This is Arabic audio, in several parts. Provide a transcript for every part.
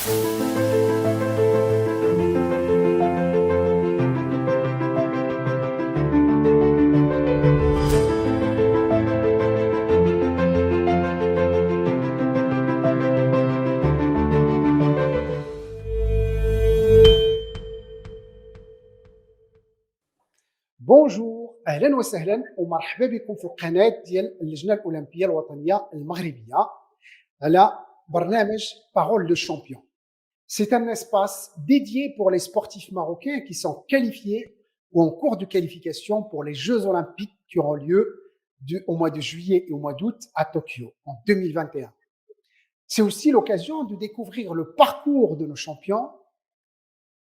بونجور، اهلا وسهلا ومرحبا بكم في القناه ديال اللجنه الاولمبيه الوطنيه المغربيه على برنامج Parole de champion. C'est un espace dédié pour les sportifs marocains qui sont qualifiés ou en cours de qualification pour les Jeux olympiques qui auront lieu au mois de juillet et au mois d'août à Tokyo en 2021. C'est aussi l'occasion de découvrir le parcours de nos champions,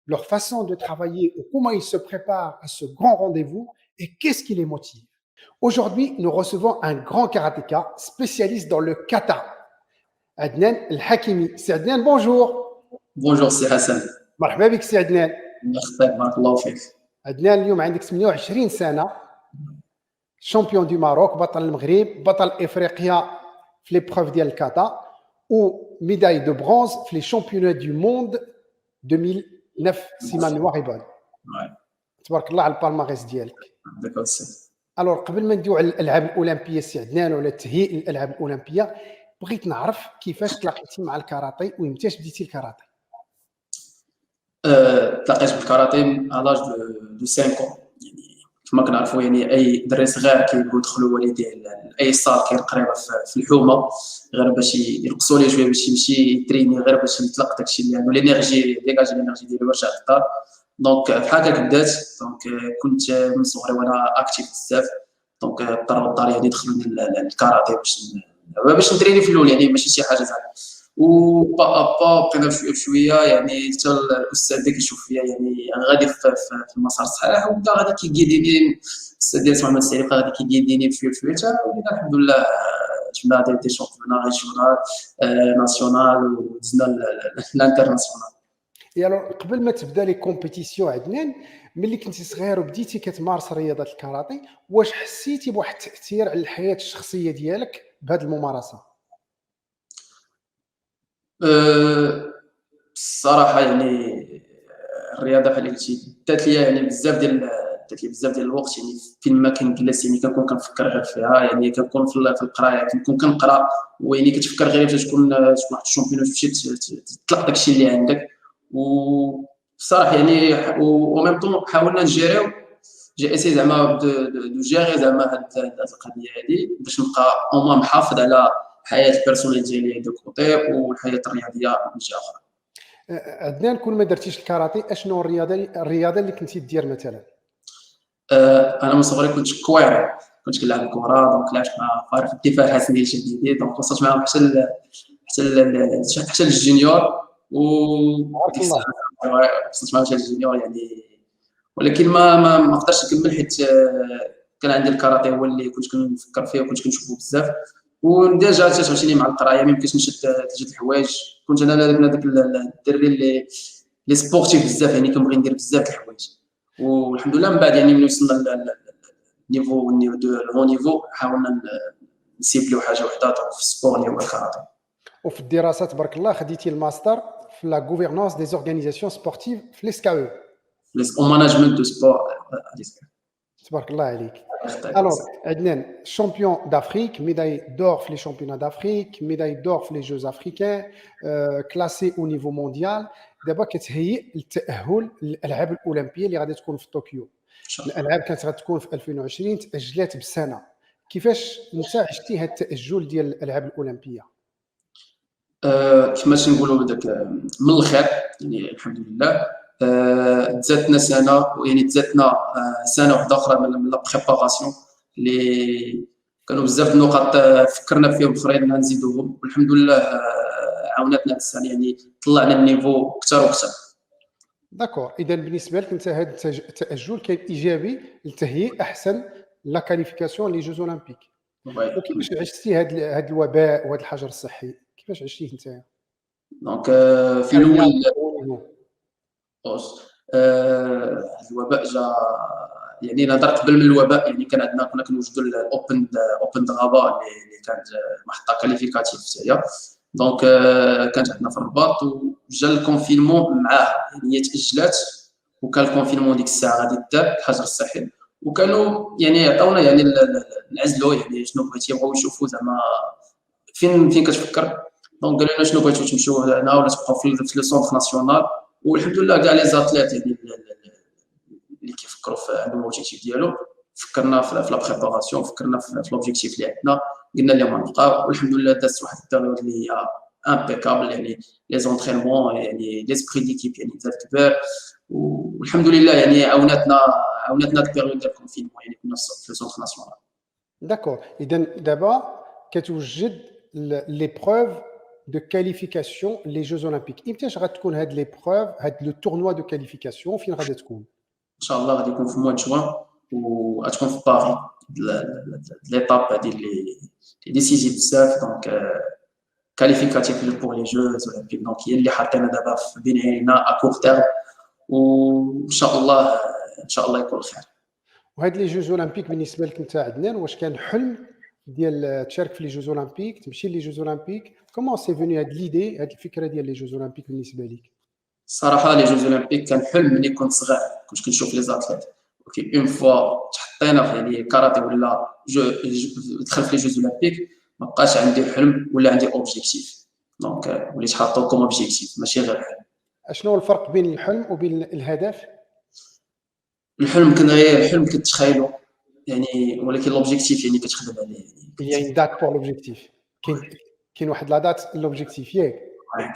leur façon de travailler ou comment ils se préparent à ce grand rendez-vous et qu'est-ce qui les motive. Aujourd'hui, nous recevons un grand karatéka spécialiste dans le kata, Adnan El-Hakimi. C'est Adnan, bonjour. Bonjour, c'est Hassan. مرحبا بك سي عدنان. مرحبا، بارك الله فيك. عدنان اليوم عندك 28 سنة، شامبيون دو ماروك، بطل المغرب، بطل افريقيا في ليبروف ديال الكاتا وميداي دو برونز في لي شامبيونات دو موند 2009 سيما ميموار بون. تبارك الله على البالماريس ديالك. داكور سي. الوغ قبل ما ندويو على الالعاب الاولمبيه سي عدنان ولا تهيئ الالعاب الاولمبيه، بغيت نعرف كيفاش تلاقيتي مع الكاراتي وامتاش بديتي الكاراتي. تلاقيت بالكاراتي على لاج دو 5 ans، يعني كما كنعرفوا يعني اي دري صغار كيبغيو يدخلوا والديه لاي صال كاين قريبه في الحومه غير باش ينقصوا ليه شويه باش يمشي يتريني غير باش يطلق داكشي اللي عنده لينيرجي ديجاجي لينيرجي ديالو باش يرجع للدار. دونك بحال هكا بدات. دونك كنت من صغري وانا اكتيف بزاف، دونك اضطروا الدار يعني دخلوني الكاراتي باش نتريني في الاول، يعني ماشي شي حاجه زعما. و با بقينا بشويه يعني حتى الاستاذ اللي كيشوف فيا يعني غادي في المسار الصحيح، وبدا غادي كيقيديني الاستاذ ديال محمد السعيد، بقى غادي كيقيديني بشويه بشويه حتى ولينا الحمد لله جبنا دي شامبيونات ريجيونال ناسيونال ودزنا لانترناسيونال. يلا قبل ما تبدا لي كومبيتيسيون عدنان، ملي كنتي صغير وبديتي كتمارس رياضه الكاراتي، واش حسيتي بواحد التاثير على الحياه الشخصيه ديالك بهذه الممارسه؟ الصراحه يعني الرياضه بحال قلتي دات لي يعني بزاف ديال الوقت، يعني فين ما كنجلس يعني كنكون كنفكر غير فيها، يعني كنكون في القرايه كنكون كنقرا ويعني كتفكر غير باش تكون واحد الشامبيون تمشي تطلق داكشي اللي عندك. وصراحه يعني او ميم طون حاولنا نجيريو جي اسي زعما دو جيري زعما هاد القضيه هادي باش نبقى او موان محافظ على الحياه البيرسونيل ديالي دو كوتي والحياه الرياضيه من جهه اخرى. عدنان، كون ما درتيش الكاراتي اشنو الرياضه اللي كنتي دير مثلا؟ انا من صغري كنت كوير، كنت كنلعب الكره، دونك لعبت مع فريق الدفاع حسن ديال شديدي، دونك وصلت معاهم حتى الجونيور وديك الساعه وصلت معاهم حتى الجونيور يعني. ولكن ما قدرتش نكمل حيت كان عندي الكاراتي هو اللي كنت كنفكر فيه وكنت كنشوفه بزاف، وديجا تعاونتني مع القرايه ما يمكنش نشد جوج الحوايج. كنت انا داك الدري اللي سبورتيف بزاف، يعني كنبغي ندير بزاف الحوايج. والحمد لله من بعد يعني ملي وصلنا للنيفو دو الهون نيفو حاولنا نسيبليو حاجه وحده في السبور اللي هو الكاراتي. وفي الدراسه تبارك الله خديتي الماستر في لا غوفرنانس دي زورغانيزاسيون سبورتيف في ليسكاو او ماناجمنت دو سبور. تبارك الله عليك. Alors, Adnan, champion d'Afrique, médaille d'or في les championnats d'Afrique, médaille d'or في les Jeux africains, classé au niveau mondial. دابا كتهيئ للتأهل للألعاب الأولمبية اللي غادي تكون في طوكيو. الألعاب كانت غتكون في 2020 تأجلات بسنة. كيفاش انت عشتي هذا التأجل ديال الألعاب الأولمبية؟ كما تنقولوا بداك من الخير يعني الحمد لله. تزادنا سنه، يعني تزادنا سنه واحده اخرى من لا بريباراسيون اللي كانوا بزاف النقاط فكرنا فيهم اخرين نزيدوهم، والحمد لله عاونتنا السنه يعني طلعنا النيفو اكثر واكثر. داكور، اذا بالنسبه لك انت هذا التاجل كان ايجابي لتهيئ احسن لا كاليفيكاسيون لي جوز اولمبيك. وكيفاش عشتي هذا الوباء وهذا الحجر الصحي؟ كيفاش عشتيه انت؟ دونك في الاول الوباء جا، يعني نهضر قبل من الوباء يعني كان عندنا كنا كنوجدوا الاوبن دغابا اللي كانت محطه كاليفيكاتيف حتى هي. دونك كانت عندنا في الرباط وجا الكونفينمون معاه، يعني هي تاجلات وكان الكونفينمون ديك الساعه غادي دار الحجر الصحي، وكانوا يعني عطاونا يعني نعزلوا يعني شنو بغيتي يبغيو يشوفوا زعما فين كتفكر. دونك قالوا لنا شنو بغيتو تمشيو هنا ولا تبقاو في لو سونتر ناسيونال. والحمد لله كاع لي زاتليت يعني اللي كيفكروا في عندهم لوبجيكتيف ديالو، فكرنا في لا بريباراسيون، فكرنا في لوبجيكتيف اللي عندنا، قلنا لهم غنبقاو. والحمد لله دازت واحد البيريود اللي هي امبيكابل، يعني لي زونترينمون يعني ليسبري ديكيب يعني زاد كبر، والحمد لله يعني عاونتنا البيريود ديال الكونفينمون، يعني كنا في السونتر ناسيونال. داكور. اذا دابا كتوجد ليبروف دو كاليفيكاسيون لي جوز اولمبيك. امتاش غتكون هاد ليبروف، هاد لو تورنوا دو كاليفيكاسيون فين غادي تكون؟ ان شاء الله غادي يكون في موا جوان وغتكون في باري. ليطاب هذه اللي ديسيزيف بزاف، دونك كاليفيكاتيف بور لي جوز اولمبيك، دونك هي اللي حاطينا دابا في بين عينينا ا كور تيرم، وان شاء الله ان شاء الله يكون خير. وهاد لي جوز اولمبيك بالنسبه لك انت عدنان، واش كان حلم ديال تشارك في لي جوز اولمبيك، تمشي لي جوز اولمبيك؟ كومون سي فيني هاد ليدي، هاد الفكره ديال لي جوز اولمبيك بالنسبه لك؟ الصراحه لي جوز اولمبيك كان حلم ملي كنت صغير، كنت كنشوف لي زاتليت، ولكن اون فوا تحطينا في يعني كاراتي ولا دخل في لي جوز اولمبيك ما بقاش عندي حلم ولا عندي اوبجيكتيف، دونك وليت حاطو كوم اوبجيكتيف ماشي غير حلم. اشنو الفرق بين الحلم وبين الهدف؟ الحلم كان غير الحلم كتخيلو يعني، ولكن لوبجيكتيف يعني كتخدم عليه يعني il y a une date pour l'objectif. كاين واحد لا دات لوبجيكتيف ياك.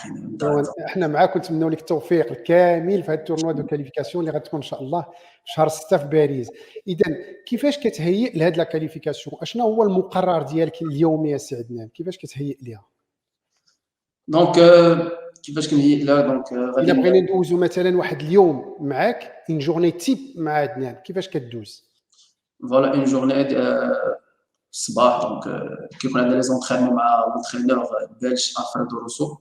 كاين ايوا احنا معاك ونتمنوا لك التوفيق الكامل في هذا التورنوا دو كاليفيكاسيون اللي غتكون ان شاء الله في شهر 6 في باريس. اذا كيفاش كتهيئ لهاد لا كاليفيكاسيون؟ اشنو هو المقرر ديالك اليومي يا سي عدنان؟ كيفاش كتهيئ ليها؟ دونك كيفاش كنهيئ لها؟ دونك الا غادي بغينا ندوزو مثلا واحد اليوم معاك، اون جورني تيب مع عدنان، كيفاش كدوز؟ فوالا اون جورني الصباح. دونك كيكون عندنا لي زونترينمون مع لونترينور بلج الفريدو روسو،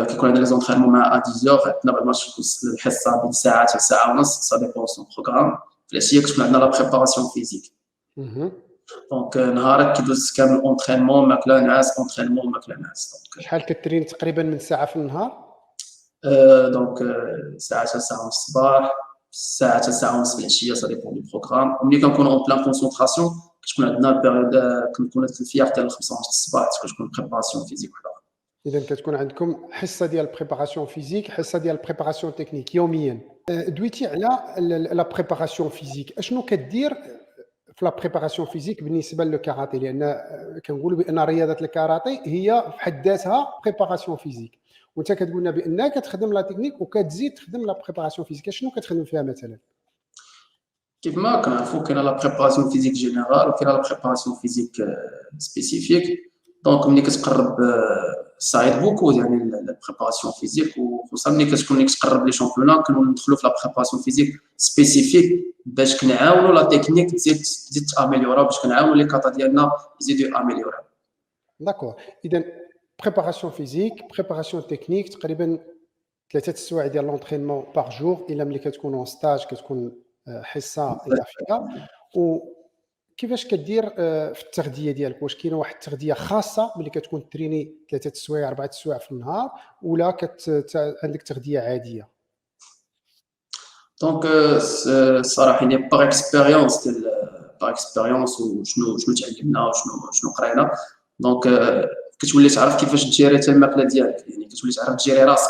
كيكون عندنا لي زونترينمون مع 10 عندنا بعد الماتش الحصه بين ساعه حتى ساعه ونص، سا ديبون سون بروغرام. في العشيه كتكون عندنا لا بريباراسيون فيزيك. دونك نهارك كيدوز كامل اونترينمون، ماكله نعاس، اونترينمون ماكله نعاس. دونك شحال كترين تقريبا من ساعه في النهار؟ دونك ساعه حتى ساعه ونص الصباح، ساعه حتى ساعه ونص في العشيه، سا ديبون دو بروغرام. وملي كنكونوا اون بلان كونسونطراسيون كتكون عندنا بيريود كنكونوا في الفياق ديال 5 ونص الصباح، كتكون بريباراسيون فيزيك وحده. اذا كتكون عندكم حصه ديال البريباراسيون فيزيك، حصه ديال البريباراسيون تكنيك يوميا. دويتي على لا بريباراسيون فيزيك، اشنو كدير في لا بريباراسيون فيزيك بالنسبه للكاراتي؟ لان كنقولوا بان رياضه الكاراتي هي في حد ذاتها بريباراسيون فيزيك، وانت كتقول لنا بانك كتخدم لا تكنيك وكتزيد تخدم لا بريباراسيون فيزيك. شنو كتخدم فيها مثلا؟ كيف ما كنعرفوا كاينه لا بريباراسيون فيزيك جينيرال وكاينه لا بريباراسيون فيزيك سبيسيفيك. دونك ملي كتقرب سايد بوكو يعني البريباراسيون فيزيك، وخصوصا ملي كتكون كتقرب لي شامبيونات كنولوا ندخلوا في لا بريباراسيون فيزيك سبيسيفيك باش كنعاونوا لا تكنيك تزيد تاميليورا، باش كنعاونوا لي كاتا ديالنا يزيدوا اميليورا. داكور. اذا بريباراسيون فيزيك، بريباراسيون تكنيك، تقريبا 3 السوايع ديال لونترينمون باغ جور، الا ملي كتكون اون ستاج كتكون حصه اضافيه. وكيفاش كدير في التغذيه ديالك؟ واش كاينه واحد التغذيه خاصه ملي كتكون تريني 3 السوايع 4 السوايع في النهار، ولا عندك تغذيه عاديه؟ دونك الصراحه يعني باغ اكسبيريونس وشنو تعلمنا وشنو قرينا. دونك كتولي تعرف كيفاش تجيري حتى الماكله ديالك، يعني كتولي تعرف تجيري راسك،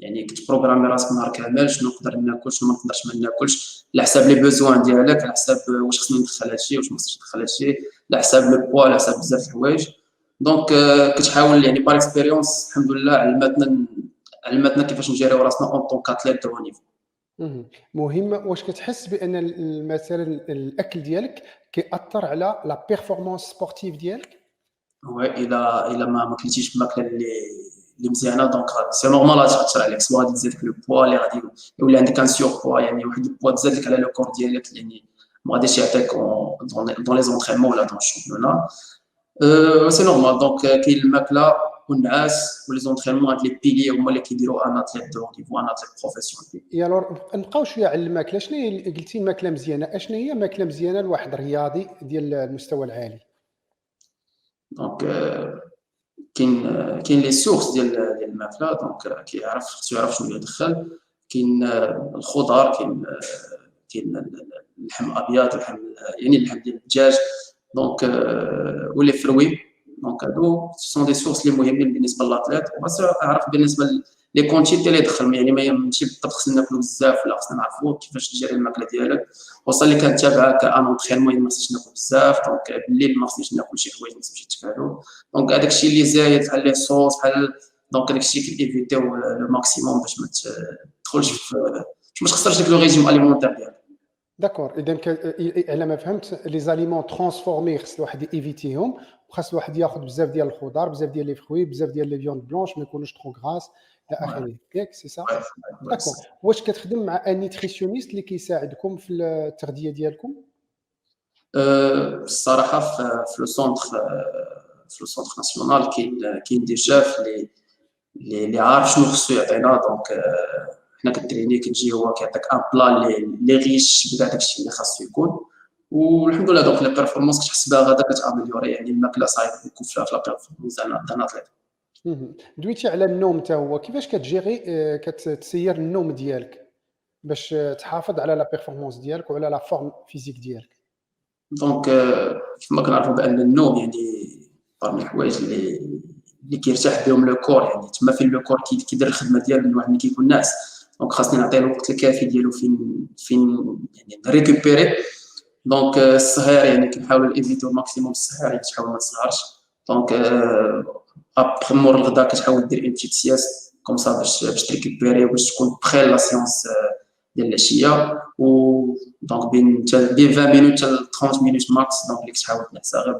يعني كتبروغرامي راسك نهار كامل شنو نقدر ناكل شنو ما نقدرش ما ناكلش، على حساب لي بوزوان ديالك، على حساب واش خصني ندخل هادشي واش ما خصنيش ندخل هادشي، على حساب لو بوا، على حساب بزاف د الحوايج. دونك كتحاول يعني باغ اكسبيريونس الحمد لله علمتنا كيفاش نجيريو راسنا اون طون كاتليت دو نيفو. مهم. واش كتحس بان مثلا الاكل ديالك كيأثر على لا بيرفورمانس سبورتيف ديالك؟ هو الا ما كليتيش الماكله اللي مزيانه، دونك سي نورمال غادي تاثر عليك، سواء غادي تزيد لو بوا اللي غادي يولي عندك ان سيغ بوا، يعني واحد البوا تزاد لك على لو كور ديالك، يعني ما غاديش يعطيك دون لي زونترينمون ولا دون الشامبيونات. سي نورمال. دونك كاين الماكله والنعاس ولي زونترينمون، هاد لي بيلي هما اللي كيديروا ان اتليت دو نيفو، ان اتليت بروفيسيونيل. يا لور نبقاو شويه على الماكله. شنو هي قلتي الماكله مزيانه؟ اشنو هي ماكله مزيانه لواحد رياضي ديال المستوى العالي؟ دونك كاين لي سورس ديال الماكله، دونك خصو يعرف شنو يدخل. كاين الخضار، كاين اللحم الابيض، اللحم يعني اللحم ديال الدجاج، دونك ولي فروي. دونك هادو سون دي سورس لي مهمين بالنسبه للاتليت. وخاصو يعرف بالنسبه لي كونتيتي اللي يدخل، يعني ماشي بالضبط خصنا ناكلو بزاف، ولا خصنا نعرفو كيفاش تجري الماكله ديالك. خصوصا اللي كنتابعها كان اونطرينمون، ما خصنيش ناكل بزاف، دونك بالليل ما خصنيش ناكل شي حوايج ما تمشي تفعلو. دونك هذاك الشيء اللي زايد بحال لي صوص بحال، دونك هذاك الشيء كيفيتيو لو ماكسيموم باش ما تدخلش باش ما تخسرش داك لو ريجيم اليمونتير ديالك. داكور. اذا على ما فهمت لي زاليمون ترانسفورمي خص الواحد ايفيتيهم، وخاص الواحد ياخذ بزاف ديال الخضار، بزاف ديال لي فروي، بزاف ديال لي فيوند بلونش، ما يكونوش ترو غراس الى اخره. ياك سي سا؟ داكور. واش كتخدم مع ان نيتريسيونيست اللي كيساعدكم في التغذيه ديالكم؟ الصراحه في لو سونتر، ناسيونال كاين دي شاف اللي عارف شنو خصو يعطينا. دونك حنا كتريني كتجي هو كيعطيك ان بلا اللي ريش بكاع داكشي اللي خاصو يكون. والحمد لله دونك لي بيرفورمانس كتحس بها غادا كتامليوري، يعني الماكله صعيب بوكو في لا بيرفورمانس ديال الاتليت. دويتي على النوم حتى هو، كيفاش كتجيري كتسير النوم ديالك باش تحافظ على لا بيرفورمانس ديالك وعلى لا فورم فيزيك ديالك؟ دونك كما كنعرفوا بان النوم يعني من الحوايج اللي كيرتاح بهم لو كور، يعني تما فين لو كور كيدير الخدمه ديالو من واحد ملي كيكون ناعس. دونك خاصني نعطيه الوقت الكافي ديالو فين يعني ريكوبيري. دونك السهر يعني كنحاولوا ايفيتو ماكسيموم السهر، يعني تحاول ما تسهرش. دونك ابخي مور الغدا كتحاول دير اون بتيت سياست كوم سا باش تريكوبيري وباش تكون بخير لا سيونس ديال العشيه. و دونك بين 20 مينوت حتى 30 مينوت ماكس، دونك اللي كتحاول تنعسها غير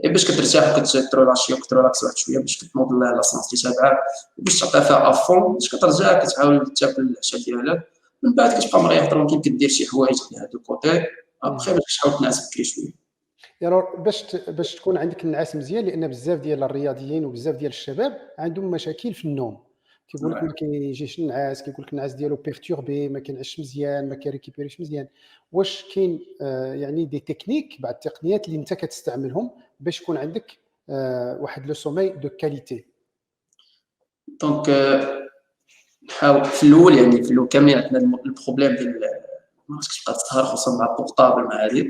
باش كترتاح وكترولاشي وكترولاكس واحد شويه باش كتنوض لا سيونس اللي تابعه، باش تعطيها فيها افون باش كترجع كتحاول تاكل العشاء ديالك. من بعد كتبقى مريح ترونكيل، كدير شي حوايج على هادو كوتي ابخي باش تحاول تنعس بكري شويه. يعني باش تكون عندك النعاس مزيان، لان بزاف ديال الرياضيين وبزاف ديال الشباب عندهم مشاكل في النوم. كيقول لك ما كيجيش النعاس، كيقول لك النعاس ديالو بيرتوربي، ما كينعسش مزيان، ما كيريكيبيريش مزيان. واش كاين يعني دي تكنيك، بعض التقنيات اللي انت كتستعملهم باش يكون عندك واحد لو سومي دو كاليتي؟ دونك نحاول في الاول، يعني في الاول كاملين عندنا البروبليم ديال ما خصكش تبقى تسهر، خصوصا مع البورطابل مع هذه.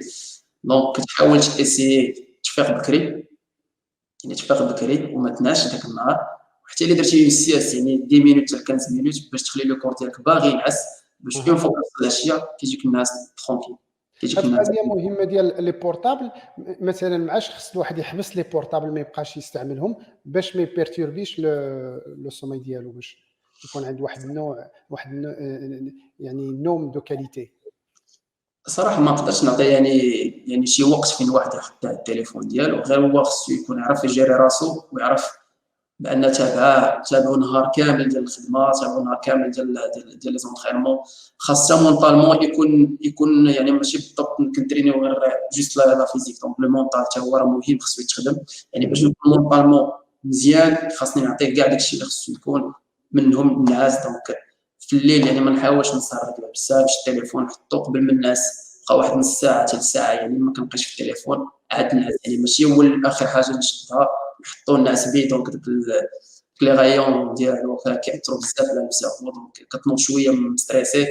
دونك كتحاول تاسيي تفيق بكري، يعني تفيق بكري وما تنعش داك النهار. وحتى الا درتي سياس يعني 10 مينوت حتى 15 مينوت باش تخلي لو كور ديالك باغي ينعس، باش اون فوا العشيه كيجيك الناس ترونكيل، كيجيك هاد الناس. القضيه مهمه ديال لي بورطابل. مثلا ما عادش خص الواحد يحبس لي بورطابل، ما يبقاش يستعملهم باش ما يبيرتوربيش لو سومي ديالو، باش يكون عند واحد النوع يعني نوم دو كاليتي. صراحه ما نقدرش نعطي يعني شي وقت فين الواحد يحط التليفون ديالو، غير هو خصو يكون يعرف يجيري راسو ويعرف بان تابعو نهار كامل ديال الخدمه، تابعو نهار كامل ديال لي زونطرينمون. خاصه مونطالمون يكون يعني ماشي بالضبط كنترينيو غير جوست لا فيزيك. دونك لو مونطال حتى هو راه مهم، خصو يتخدم. يعني باش نكون مونطالمون مزيان خاصني نعطيه كاع داكشي اللي خصو يكون منهم النعاس. دونك في الليل يعني ما نحاولش نسهر بزاف، التليفون نحطو قبل ما الناس بقى واحد نص ساعه حتى ساعه، يعني ما كنبقاش في التليفون عاد نعس. يعني ماشي هو اخر حاجه نشدها نحطو الناس بيه. دونك داك لي غايون ديالو كيأثروا بزاف على السيرفو، دونك كتنوض شويه مستريسي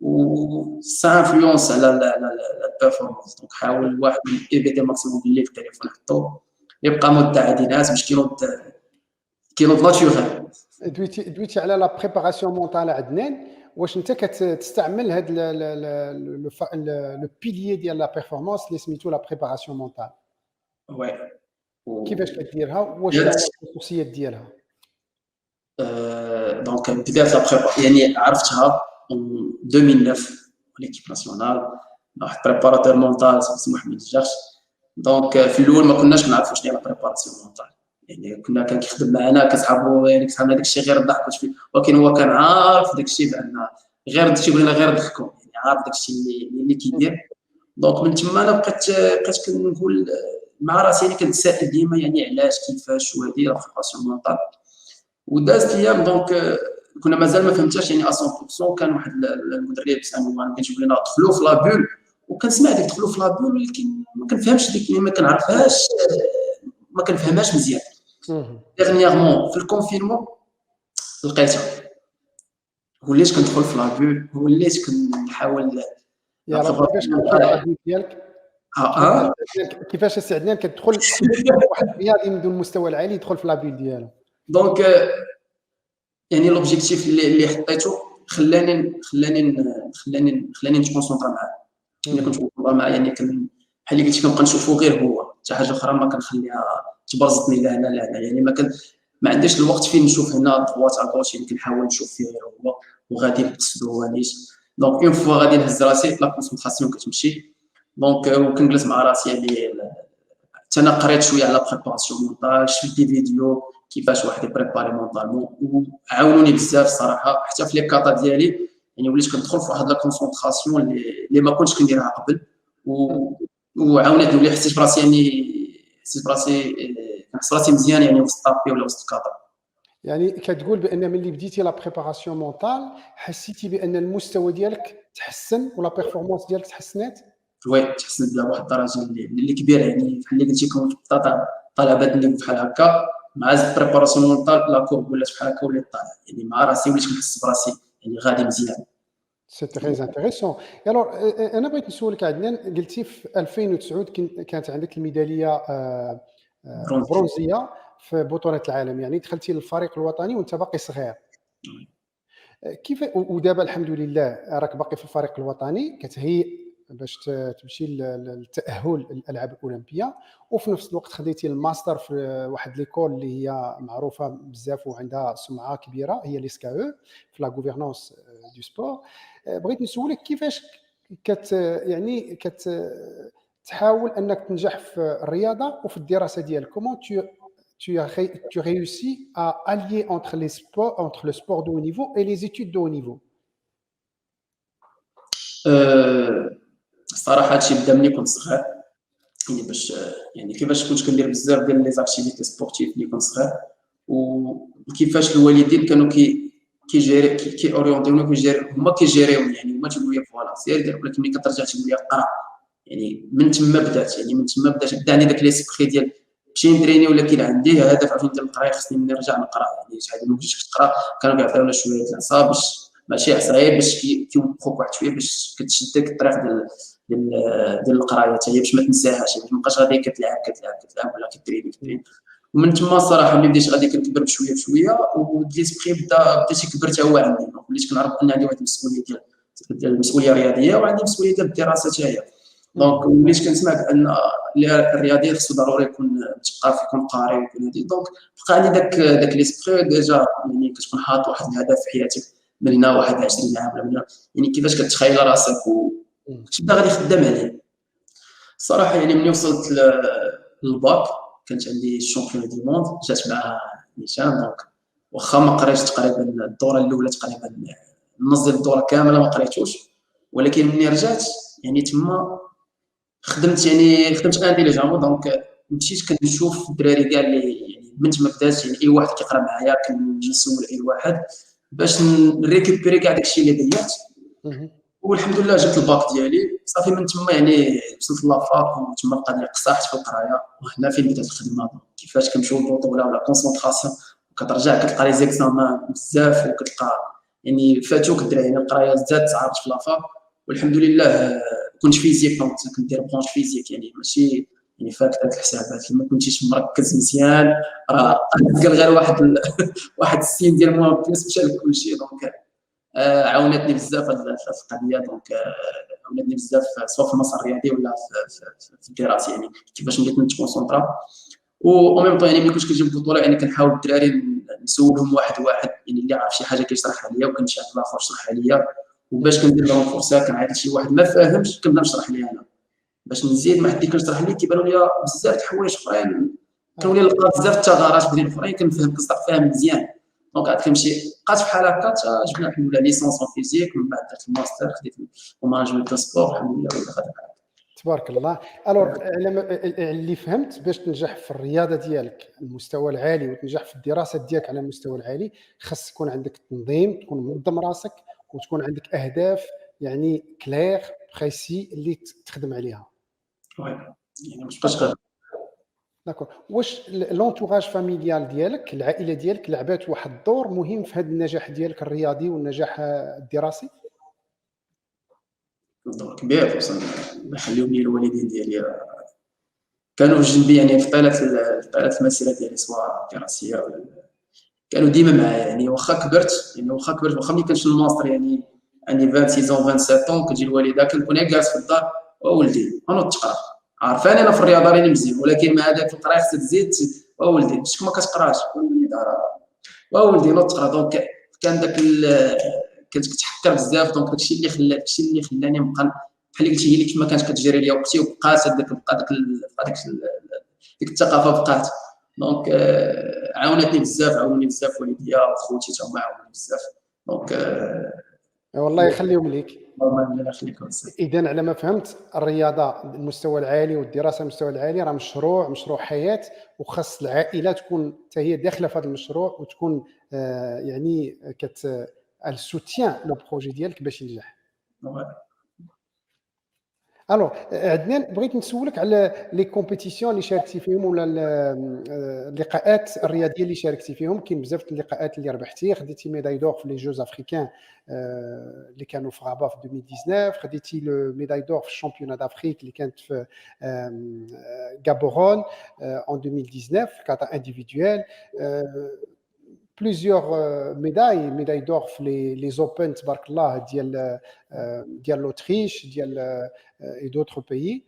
و سا انفلونس على البيرفورمانس. دونك حاول الواحد يبيتي ماكسيموم بالليل في التليفون يحطو يبقى مده عادي ناس باش كينوض ناتورال. دويتي على لا بريباراسيون مونطال عدنان. واش انت كتستعمل هاد لو بيليي ديال لا بيرفورمانس اللي سميتو لا بريباراسيون مونطال؟ وي. كيفاش كديرها؟ واش هي الخصوصيات ديالها؟ دونك بدات لا بريبا يعني عرفتها 2009 ليكيب ناسيونال، واحد بريباراتور مونطال اسمه محمد الجرش. دونك في الاول ما كناش كنعرفوا شنو هي لا بريباراسيون مونطال، يعني كان كيخدم معنا كنصحابو، يعني كتعامل داك الشيء غير الضحك وشفي، ولكن هو كان عارف داك الشيء بان غير داك الشيء بغينا غير نضحكوا، يعني عارف داك الشيء اللي كيدير. دونك من تما انا بقيت كنقول مع راسي، يعني كنتسائل ديما يعني علاش كيفاش وهذه لا بريباراسيون مونطال. ودازت ايام دونك كنا مازال ما فهمتهاش يعني 100%. كان واحد المدرب سامو كيجيب لنا دخلوا في لابول، وكنسمع ديك دخلوا في لابول، ولكن ما كنفهمش ديك، ما كنعرفهاش، ما كنفهمهاش مزيان. ديرنييرمون في الكونفينمون لقيتها، وليت كندخل في لابول، وليت كنحاول يلاه كيفاش كتدخل في لابول ديالك؟ كيفاش السي عدنان كتدخل واحد الرياضي من ذو المستوى العالي يدخل في لابول ديالو؟ دونك يعني لوبجيكتيف اللي حطيته خلاني نتكونسونطرا معاه. ملي كنت كنتكونسونطرا معاه يعني بحال اللي قلتي كنبقى نشوفو غير هو، حتى حاجه اخرى ما كنخليها تبرزطني لهنا لهنا، يعني ما عنديش الوقت فين نشوف هنا دوات اكوش، يعني كنحاول نشوف فيه غير هو وغادي نقصدو هو نيت. دونك اون فوا غادي نهز راسي لا كونسونطراسيون كتمشي. دونك وكنجلس مع راسي يعني حتى انا قريت شويه على بريباراسيون مونطال، شفت دي فيديو كيفاش واحد يبريباري مونطالمون وعاونوني بزاف صراحه. حتى في لي كاطا ديالي يعني وليت كندخل في واحد لا كونسونطراسيون اللي ما كنتش كنديرها قبل، وعاونتني ولي حسيت براسي كنحس راسي مزيان يعني وسط طابي ولا وسط كاطا. يعني كتقول بان ملي بديتي لا بريباراسيون مونطال حسيتي بان المستوى ديالك تحسن ولا بيرفورمانس ديالك تحسنات؟ وي تحسنت بواحد الدرجه اللي كبيره، يعني بحال اللي قلتي كنت طالع بهاد النيفو بحال هكا، مع زاد بريباراسيون مونطال لا كورب ولات بحال هكا وليت طالع، يعني مع راسي وليت كنحس براسي يعني غادي مزيان. سي تري انتريسون. الوغ انا بغيت نسولك عدنان، قلتي في 2009 كانت عندك الميداليه برونزي. برونزيه في بطوله العالم، يعني دخلتي للفريق الوطني وانت باقي صغير. كيف ودابا الحمد لله راك باقي في الفريق الوطني كتهيئ باش تمشي للتاهل للالعاب الاولمبيه، وفي نفس الوقت خديتي الماستر في واحد ليكول اللي هي معروفه بزاف وعندها سمعه كبيره، هي ليسكا او في لا غوفرنونس دو سبور. بغيت نسولك كيفاش يعني تحاول انك تنجح في الرياضه وفي الدراسه ديالك. كومون tu réussis à allier entre les sports, entre le sport de haut niveau et les études de haut niveau? الصراحه هادشي بدا ملي كنت صغير، يعني باش يعني كيفاش كنت كندير بزاف ديال لي زاكتيفيتي سبورتيف ملي كنت صغير، وكيفاش الوالدين كانوا كيجيري كي اورينتيوني كيجيري هما كيجيريوني، يعني هما تيقولوا لي فوالا سير دير، ولكن ملي كترجع تقول لي قرا، يعني من تما بدات، يعني من تما بداني داك ليسبري ديال نمشي نتريني، ولكن عندي هدف عشان ندير القرايه، خصني نرجع نقرا، يعني شحال ما بديتش كتقرا كانوا كيعطيونا شويه ديال العصا باش ماشي عصايب باش كيوقفوك واحد شويه باش كتشدك الطريق ديال القرايه حتى هي باش ما تنساهاش، يعني ما تبقاش غادي كتلعب ولا كتريني. ومن تما الصراحه ملي بديت غادي كنكبر بشويه بشويه، وليسبري بدا تيكبر حتى هو عندي، وليت كنعرف ان عندي واحد المسؤوليه ديال المسؤوليه الرياضيه وعندي مسؤوليه ديال الدراسه حتى هي. دونك وليت كنسمع بان الرياضي خصو ضروري يكون مثقف، يكون قاري، يكون هادي. دونك بقى عندي داك ليسبري ديجا، يعني كتكون حاط واحد الهدف في حياتك من هنا واحد 20 عام ولا من هنا، يعني كيفاش كتخيل راسك وكتبدا غادي خدام عليه. الصراحه يعني ملي وصلت للباك كانت عندي الشامبيون دي موند، جات مع نيشان. دونك واخا ما قريتش تقريبا الدوره الاولى، تقريبا النص ديال الدوره كامله ما قريتوش، ولكن ملي رجعت يعني تما خدمت انتيليجامون. دونك مشيت كنشوف الدراري كاع اللي يعني من تما بدات، يعني اي واحد كيقرا معايا كنجي نسول اي واحد باش نريكوبيري كاع داكشي اللي ضيعت. والحمد لله جبت الباك ديالي صافي. من تما يعني وصلت لافاك، وتما القضيه قصحت في القرايه، وهنا فين بدات الخدمه. كيفاش كنمشيو للبطوله ولا كونسونطراسيون وكترجع كتلقى لي زيكزامان بزاف، وكتلقى يعني فاتوك الدراري، يعني القرايه زادت تعرفت في لافاك. والحمد لله كنت فيزيك، دونك كندير برونش فيزيك، يعني ماشي يعني فاك داك الحسابات. ما كنتيش مركز مزيان راه قال غير واحد السين ديال موان بلس مشى لكلشي. دونك عاونتني بزاف هاد القضيه. دونك عاونتني بزاف سواء في المسار الرياضي ولا في الدراسه، يعني كيفاش بديت نتكونسونطرا. و ميم طون يعني ملي كنت كنجيب البطوله يعني كنحاول الدراري نسولهم واحد واحد، يعني اللي عارف شي حاجه كيشرحها ليا، وكنمشي عند الاخر يشرحها ليا، وباش كندير لهم فرصه كنعيط لشي واحد ما فاهمش كنبدا نشرح ليه انا، باش نزيد مع اللي كنشرح ليه كيبانوا لي بزاف د الحوايج اخرين، كنولي نلقى بزاف الثغرات بدين اخرين كنفهم كنصدق فاهم مزيان. دونك عاد كنمشي بقات بحال هكا حتى جبنا الحمد لله ليسونس في فيزيك، ومن بعد درت الماستر خديت ومانجمنت دو سبور الحمد لله ولا غادي. تبارك الله. الوغ اللي فهمت باش تنجح في الرياضه ديالك على المستوى العالي وتنجح في الدراسه ديالك على المستوى العالي، خاص يكون عندك تنظيم، تكون منظم راسك، وتكون عندك اهداف يعني كلير بريسي اللي تخدم عليها. وي يعني مش باش داكور. واش لونتوراج فاميليال ديالك، العائله ديالك لعبات واحد الدور مهم في هذا النجاح ديالك الرياضي والنجاح الدراسي؟ دور كبير، خصوصا الله يخليهم لي الوالدين ديالي كانوا جنبي يعني في طيله المسيره ديالي سواء دراسيه ولا كانوا ديما معايا. يعني واخا ملي كنمشي للماستر يعني عندي 26 27 كتجي الوالده كنكون غير جالس في الدار، ولدي نوض تقرا، عارفاني انا في الرياضه راني مزيان، ولكن مع هذاك القرايه خصك تزيد ولدي باش ما كتقراش، ولدي نوض تقرا. دونك كان كنت كتحكر بزاف. دونك داكشي اللي خلاني نبقى بحال اللي قلتي هي اللي كما كانت كتجري ليا وقتي، وبقات ديك الثقافه بقات. دونك عاونتني بزاف، عاونوني بزاف والديا وخوتي تا هما عاونوني بزاف. دونك والله يخليهم ليك. الله يخليك بزاف. اذا على ما فهمت الرياضه المستوى العالي والدراسه المستوى العالي راه مشروع حياه، وخاص العائله تكون حتى هي داخله في هذا المشروع وتكون يعني السوتيان لو بروجي ديالك باش ينجح. الوغ عدنان، بغيت نسولك على لي كومبيتيسيون اللي شاركتي فيهم ولا اللقاءات الرياضيه اللي شاركتي فيهم. كاين بزاف اللقاءات اللي ربحتي، خديتي ميداي دور في لي جوز افريكان اللي كانوا في غابه في 2019، خديتي لو ميداي دور في الشامبيونات دافريك اللي كانت في غابورون en 2019 كاتا انديفيدويل. plusieurs médailles d'or في les open تبارك الله ديال l'Autriche ديال et d'autres pays.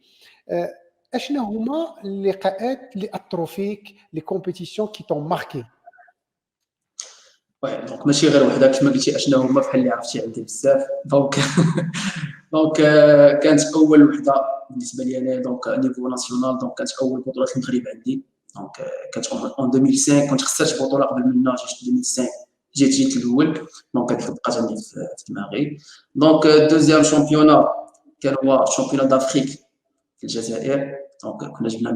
اشنا هما اللقاءات اللي اثروا فيك، لي كومبيتيسيون كي طون ماركي؟ دونك ماشي غير وحده كما قلتي اشنا هما، بحال اللي عرفتي عندي بزاف. دونك دونك كانت اول وحده بالنسبه لي انا دونك نيفو ناسيونال. دونك كانت اول بطوله في المغرب عندي، دونك كانت اون 2005. كنت خسرت بطوله قبل منها، جيت 2005 جيت الاول. دونك هذيك بقات عندي في دماغي. دونك دوزيام شامبيونا كان هو الشامبيونا دافريك في الجزائر. دونك كنا جبنا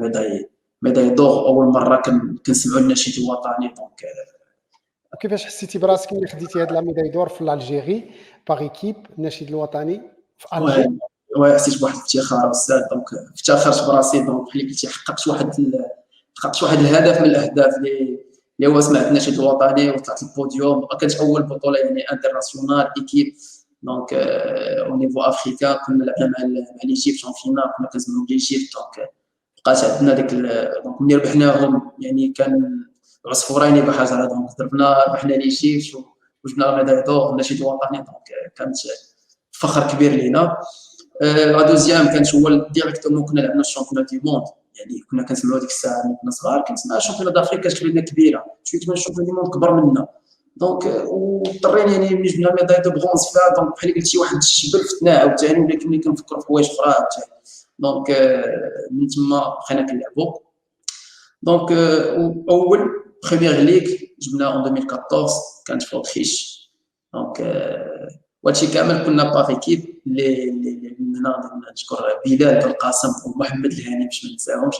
ميداي دور اول مره كنسمعوا النشيد الوطني. دونك كيفاش حسيتي براسك ملي خديتي هاد لا ميداي دور في الجيري باغ ايكيب النشيد الوطني في الجيري؟ حسيت بواحد الافتخار بزاف. دونك افتخرت براسي. دونك بحال قلتي حققت واحد الهدف من الاهداف اللي هو سمعت النشيد الوطني وطلعت البوديوم. كانت اول بطوله يعني انترناسيونال ايكيب. دونك او نيفو افريكا كنا لعبنا مع ليجيبت اون فينال، كنا كنزمنوا ليجيبت. دونك بقات عندنا ديك دونك ملي ربحناهم يعني كان عصفورين بحجر. دونك ربحنا ليجيبت وجبنا ميداي دور النشيد الوطني. دونك كانت فخر كبير لينا. لا دوزيام كانت هو ديريكتومون كنا لعبنا الشامبيون دي موند. يعني كنا كنسمعوا ديك الساعه ملي كنا صغار كنسمع الشامبيون دافريك كتبان لنا كبيره، شويه من الشامبيون دي موند كبر منا. دونك واضطرينا يعني ملي جبنا ميداي دو برونز فيها. دونك بحال قلتي واحد الشبل فتنا عاوتاني، ولكن ملي كنفكروا في حوايج اخرى عاوتاني. دونك من تما بقينا كنلعبوا. دونك اول بريمير ليغ جبنا اون 2014 كانت في اوتريش. دونك وهادشي كامل كنا باغ ايكيب اللي نشكر بلال بالقاسم ومحمد الهاني باش ما ننساهمش.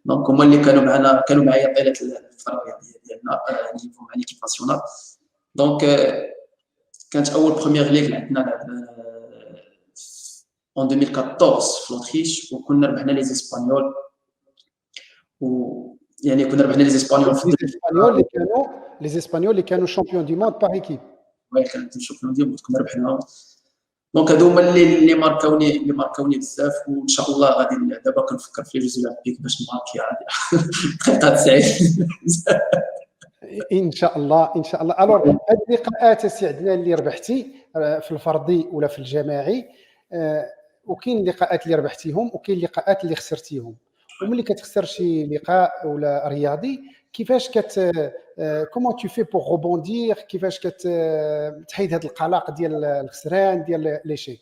دونك هما اللي كانوا معايا طيله الفتره ديالنا مع ليكيب ناسيونال. دونك كانت اول بروميير ليغ لعبنا اون 2014 في اوتريش، وكنا ربحنا لي زيسبانيول. يعني كنا ربحنا لي زيسبانيول لي زيسبانيول اللي كانوا شامبيون دي موند باغ ايكيب. كانت شامبيون دي موند كنا ربحناهم. دونك هادو هما اللي ماركاوني بزاف. وان شاء الله غادي دابا كنفكر في جوج اولمبيك باش نماركي عادي دقيقه 90 ان شاء الله ان شاء الله. الوغ هاد اللقاءات السي عدنان اللي ربحتي في الفردي ولا في الجماعي، وكاين اللقاءات اللي ربحتيهم وكاين اللقاءات اللي خسرتيهم. وملي كتخسر شي لقاء ولا رياضي كيفاش كومون تو في بور روبوندير، كيفاش كتحيد هذا القلق ديال الخسران ديال ليشيك،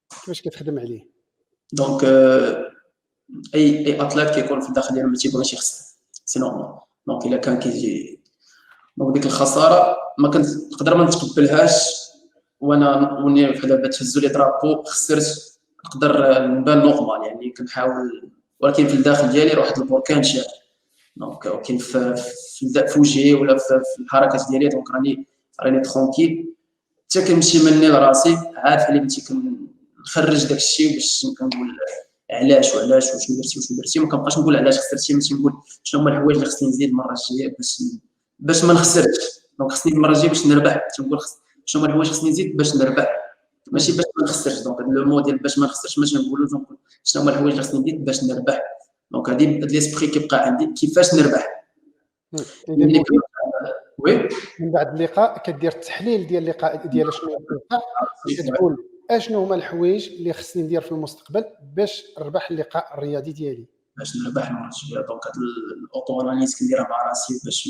كيفاش كتخدم عليه؟ دونك اي اتليت كيكون في الداخل ديالو ما تيبغيش يخسر، سي نورمال. دونك الا كان كيجي دونك ديك الخساره ما نقدر ما نتقبلهاش. وانا بحال دابا تهزوا لي درابو خسرت نقدر نبان نورمال يعني كنحاول، ولكن في الداخل ديالي واحد البركان شاع. دونك كاين في وجهي ولا في الحركات ديالي. دونك راني ترونكيل حتى كنمشي مني لراسي عارف اللي كنتي كنخرج داك الشيء باش كنقول علاش وعلاش وشنو درتي ما كنبقاش نقول علاش خسرتي، ماشي نقول شنو هما الحوايج اللي خصني نزيد المره الجايه باش ما نخسرش. دونك خصني المره الجايه باش نربح، تنقول شنو هما الحوايج خصني نزيد باش نربح، ماشي باش ما نخسرش. دونك لو مو ديال باش ما نخسرش ماشي نقولوا شنو هما الحوايج اللي خصني ندير باش نربح. دونك هاد ليسبري كيبقى عندي كيفاش نربح. اذا مهم وي من بعد اللقاء كدير التحليل ديال اللقاء ديال شنو وقع، كتقول اشنو هما الحوايج اللي خصني ندير في المستقبل باش نربح اللقاء الرياضي ديالي. باش نربح المره الجايه. دونك هاد الاوتو اناليز كنديرها مع راسي باش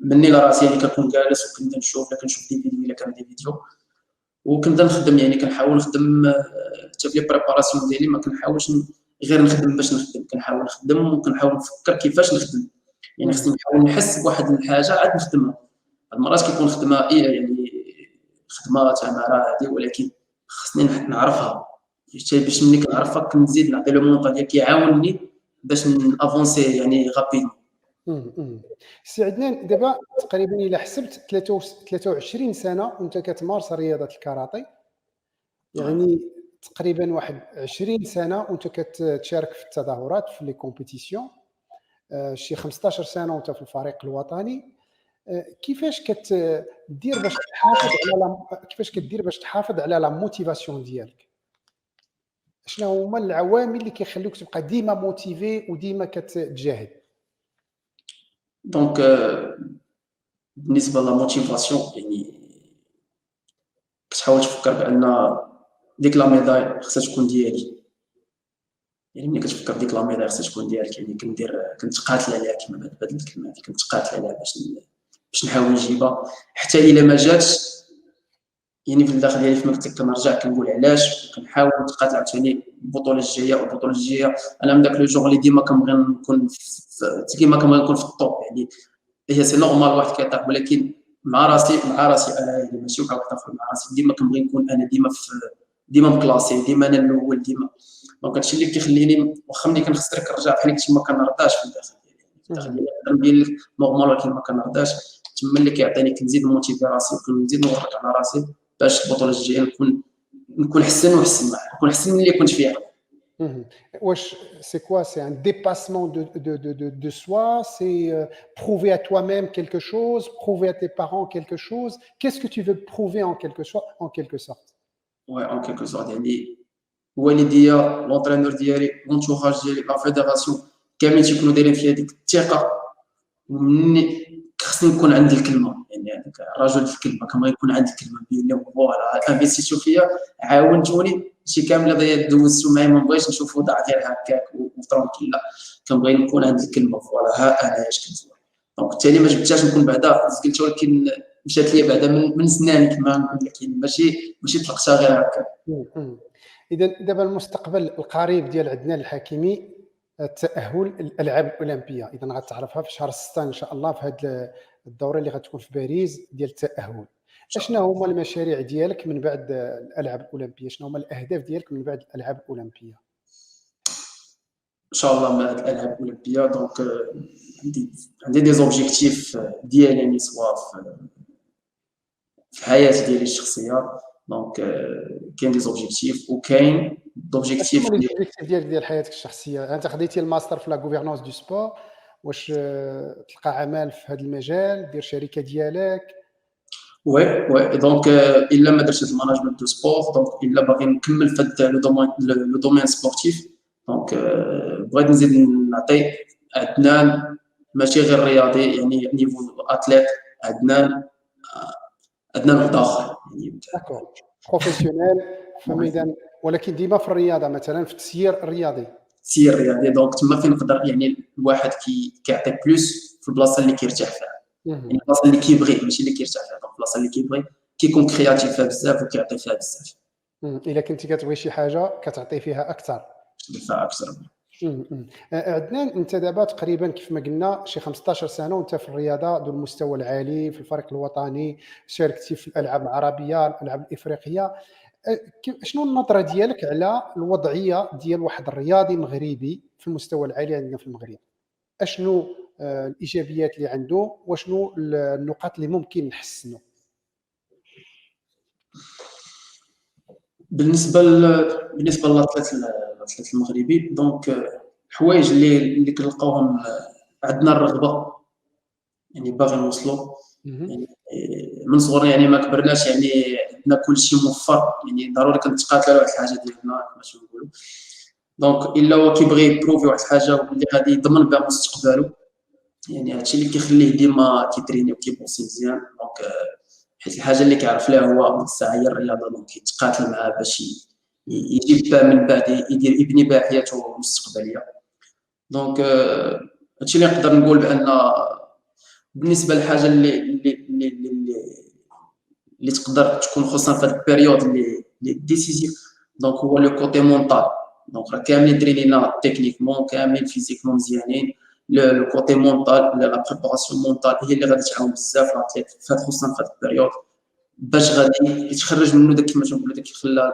مني لراسي، يعني كنكون جالس وكنبدا نشوف، لا كنشوف دي فيديو الا كان دي فيديو وكنبدا نخدم. يعني كنحاول نخدم حتى في لي بريباراسيون ديالي، ما كنحاولش غير نخدم باش نخدم، كنحاول نخدم وكنحاول نفكر كيفاش نخدم. يعني خصني نحاول نحس بواحد الحاجه عاد نخدمها. المرات كيكون خدمه يعني خدمه تماره هذه، ولكن خصني نعرفها باش ملي كنعرفها كنزيد نعطي لو مونطا ديال كيعاونني باش نافونسي يعني غابيد. سي عدنان، دابا تقريبا الا حسبت 23 سنه وانت كتمارس رياضه الكاراتي، يعني تقريبا واحد 20 سنه وانت كتشارك في التظاهرات في لي كومبيتيسيون، شي 15 سنه وانت في الفريق الوطني. كيفاش كتدير باش تحافظ على كيفاش كدير باش تحافظ على لا موتيفاسيون ديالك؟ شنو هما العوامل اللي كيخليوك تبقى ديما موتيفي وديما كتجاهد؟ دونك بالنسبه للموتيفاسيون، يعني كتحاول تفكر بان ديك لا ميداي خصها تكون ديالي. يعني ملي كتفكر ديك لا ميداي خصها تكون ديالك، يعني كنتقاتل عليها كما بهذه الكلمه هذه، كنتقاتل عليها باش نحاول نجيبها حتى الا ما جاتش. يعني في الداخل ديالي فيما قلت لك كنرجع كنقول علاش، كنحاول نتقاتل عاوتاني البطوله الجايه والبطوله الجايه. انا من داك لو جوغ اللي ديما كنبغي نكون كيما كنبغي نكون في الطوب. يعني هي سي نورمال واحد كيطيح، ولكن مع راسي انا، يعني ماشي واحد اخر، مع راسي ديما كنبغي نكون انا ديما مكلاسي، ديما انا الاول ديما. دونك هادشي اللي كيخليني واخا ملي كنخسر كنرجع بحال قلتي ما كنرضاش في الداخل ديالي. في الداخل ديالي نقدر نبين لك نورمال ولكن ما كنرضاش. تما اللي كيعطيني كنزيد نموتيفي راسي وكنزيد نورك على راسي باش البطوله الجايه نكون احسن واحسن معاها، نكون احسن من اللي كنت فيها. Wesh, c'est quoi? C'est un dépassement de soi, c'est prouver à toi-même quelque chose, prouver à tes parents quelque chose. Qu'est-ce que tu veux prouver en quelque sorte? Ouais, en quelque sorte. يعني والديا، لونترينور ديالي، لونتوراج ديالي، لا فيدراسيون، كاملين تيكونوا دايرين فيا ديك الثقه. ومني خصني نكون عندي الكلمه، يعني هذاك الرجل في الكلمه، كنبغي يكون عندي الكلمه نبين لهم فوالا انفيستيتو فيا، عاونتوني شي كامل هذايا دوزتو معايا، ما بغيتش نشوفو ضاع غير هكاك وترونكيل. لا، كنبغي نكون عندي الكلمه فوالا ها انا اش كنت. دونك بالتالي ما جبتهاش نكون بعدا زقلت، ولكن مشات لي بعدا من سناني كما نقول لك، يعني ماشي طلقتها غير هكا. اذا دابا المستقبل القريب ديال عدنان الحكيمي التاهل للالعاب الاولمبيه، اذا غتعرفها في شهر 6 ان شاء الله في هذه الدوره اللي غتكون في باريس ديال التاهل. اشنو هما المشاريع ديالك من بعد الالعاب الاولمبيه؟ شنو هما الاهداف ديالك من بعد الالعاب الاولمبيه؟ ان شاء الله مع الالعاب الاولمبيه. دونك عندي دي زوبجيكتيف ديالي، يعني سواء في الحياه ديالي الشخصيه. دونك كاين دي زوبجيكتيف وكاين دوبجيكتيف شنو هما ليزوبجيكتيف ديال حياتك الشخصيه؟ انت خديتي الماستر في لا غوفرنونس دو سبور، واش تلقى عمل في هذا المجال، دير شركه ديالك؟ وي دونك الا ما درتش الماناجمنت دو سبور، دونك الا باغي نكمل في لو دومين سبورتيف. دونك بغيت نزيد نعطي عدنان ماشي غير رياضي، يعني نيفو اتليت عدنان واحد اخر يعني. داكور، بروفيسيونيل في ميدان، ولكن ديما في الرياضه، مثلا في التسيير الرياضي. تسيير رياضي، دونك تما فين نقدر يعني الواحد كيعطي بلوس في البلاصه اللي كيرتاح فيها. يعني البلاصه اللي كيبغي ماشي اللي كيرتاح فيها، دونك البلاصه اللي كيبغي كيكون كرياتيف فيها بزاف وكيعطي فيها بزاف. الا كنتي كتبغي شي حاجه كتعطي فيها اكثر. فيها اكثر. عدنان، انت دابا تقريبا كيف ما قلنا شي 15 سنه وانت في الرياضه ذو المستوى العالي في الفريق الوطني، شاركتي في الالعاب العربيه، الالعاب الافريقيه. شنو النظره ديالك على الوضعيه ديال واحد الرياضي مغربي في المستوى العالي عندنا في المغرب؟ اشنو الايجابيات اللي عنده وشنو النقاط اللي ممكن نحسنوا؟ بالنسبه للأثليت المغربي دونك الحوايج اللي كنلقاوهم عندنا الرغبه يعني باغي نوصلوا Mhm. يعني من صغرنا يعني ما كبرناش يعني عندنا كلشي موفر يعني ضروري كنتقاتلوا على واحد الحاجه ديالنا كما نقولوا دونك الا هو كيبغي يبروفي واحد الحاجه اللي غادي يضمن بها مستقبله يعني هادشي اللي كيخليه ديما كيتريني وكيبوسي مزيان دونك حيت الحاجه اللي كيعرف لها هو ديك الساعه هي الرياضه دونك كيتقاتل معها باش يجيب بها من بعد يبني بها حياته المستقبليه دونك هادشي اللي نقدر نقول بان بالنسبه للحاجه اللي تقدر تكون خصوصا في هاد البيريود اللي ديسيزيف دونك هو لو كوتي مونطال دونك راه كاملين درينينا تكنيكمون كاملين فيزيكمون مزيانين لو كوتي مونطال لا بريباراسيون مونطال هي اللي غادي تعاون بزاف الاتليت خصوصا في هاد البيريود باش غادي يتخرج منه داك كما تنقولوا داك يخلى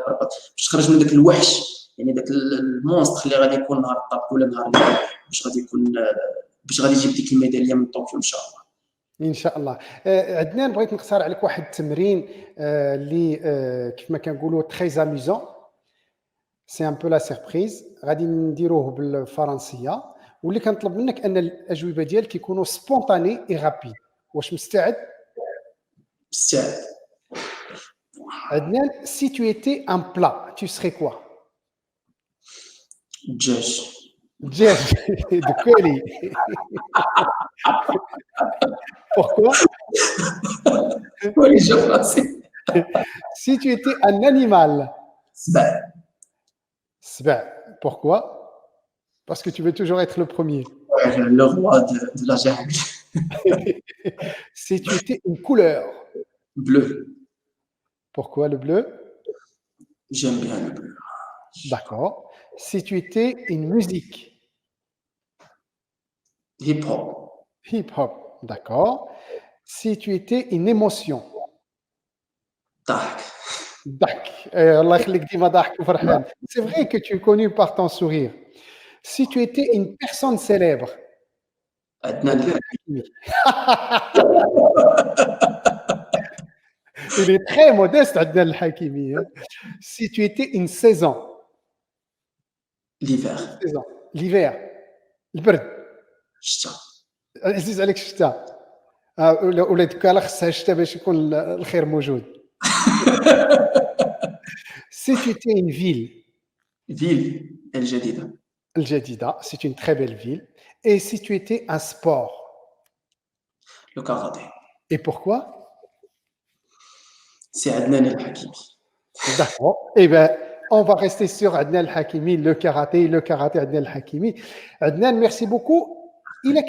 باش تخرج من داك الوحش يعني داك المونستر اللي غادي يكون نهار الطاب ولا نهار باش غادي يكون باش غادي يجيب ديك الميداليه من طوكيو ان شاء الله. ان شاء الله. عدنان بغيت نقترح عليك واحد التمرين اللي كيف ما كنقولوا تري اميزون سي ان بو لا سيربريز غادي نديروه بالفرنسيه واللي كنطلب منك ان الاجوبه ديالك يكونوا سبونطاني اي رابيد. واش مستعد؟ مستعد. عدنان si tu étais un plat tu serais quoi؟ الدجاج. الدجاج de كولي. Pourquoi؟ كولي جا فراسي. Si tu étais un animal. سبع. سبع. Pourquoi؟ Parce que tu veux toujours être le premier. Le roi de la jungle. Si tu étais une couleur. Bleu. Pourquoi le bleu? J'aime bien le bleu. D'accord. Si tu étais une musique. Hip-hop. Hip-hop. D'accord. Si tu étais une émotion. ضحك. ضحك. الله يخليك ديما ضاحك وفرحان. C'est vrai que tu es connu par ton sourire. Si tu étais une personne célèbre. عدنان الحكيمي. Il est très modeste عدنان الحكيمي. Si tu étais une saison. L'hiver. Saison. L'hiver. البرد. الشتاء. عزيز عليك الشتاء. ولا دوكا خصها الشتاء باش يكون الخير موجود. Si tu étais une ville. Ville الجديدة. الجديدة. C'est une très belle ville. Et si tu étais un sport. Le karaté. Et pourquoi? C'est Adnan El-Hakimi. D'accord. Eh bien, on va rester sur Adnan El-Hakimi, le karaté Adnan El-Hakimi. Adnan, merci beaucoup. Il a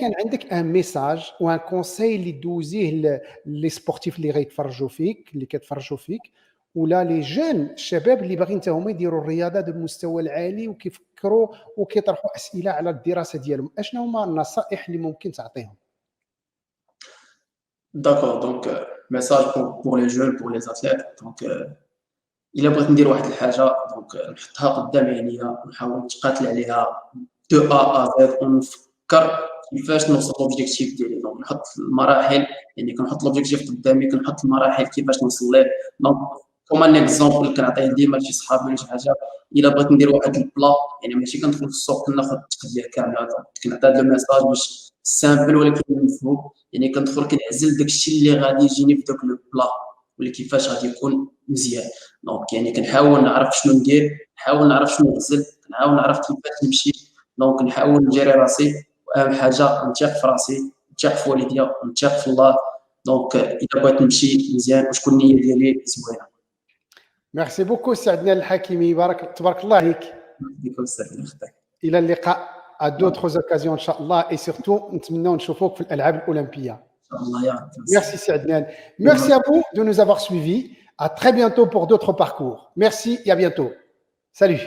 un message ou un conseil اللي دوزيه les sportifs اللي غيتفرجوا فيك اللي كيتفرجوا فيك ولا لي جون الشباب اللي باغيين حتى هما يديروا الرياضه بالمستوى العالي وكيفكروا وكيطرحوا اسئله على الدراسه ديالهم اشنو هما النصائح اللي ممكن تعطيهم؟ D'accord, donc message pour les jeunes, pour les athlètes. Donc إلا بغيت ندير واحد الحاجة دونك نحطها قدام عينيا ونحاول نتقاتل عليها دو أ أ زد ونفكر كيفاش نوصل لوبجيكتيف ديالي دونك نحط المراحل يعني كنحط لوبجيكتيف قدامي كنحط المراحل كيفاش نوصل ليه دونك كوم ان اكزومبل كنعطيه ديما لشي صحابي ولا شي حاجه الا بغيت ندير واحد البلا يعني ماشي كندخل في السوق كناخذ التقديه كامله كنعطي هذا الميساج باش سامبل ولكن مفهوم يعني كندخل كنعزل داكشي اللي غادي يجيني في داك البلا ولا كيفاش غادي يكون مزيان دونك يعني كنحاول نعرف شنو ندير نحاول نعرف شنو نغزل نحاول نعرف كيفاش نمشي دونك نحاول نجري راسي واهم حاجه نثيق في راسي نثيق في والديا نثيق في الله دونك الا بغيت نمشي مزيان وتكون النيه ديالي زوينه. Merci beaucoup سي عدنان الحكيمي تبارك الله عليك. الى اللقاء à d'autres occasions ان شاء الله et surtout نتمنى نشوفوك في الالعاب الاولمبيه. ان شاء الله يا رب. Merci سي عدنان. Merci à vous de nous avoir suivis. À très bientôt pour d'autres parcours. Merci et à bientôt. Salut.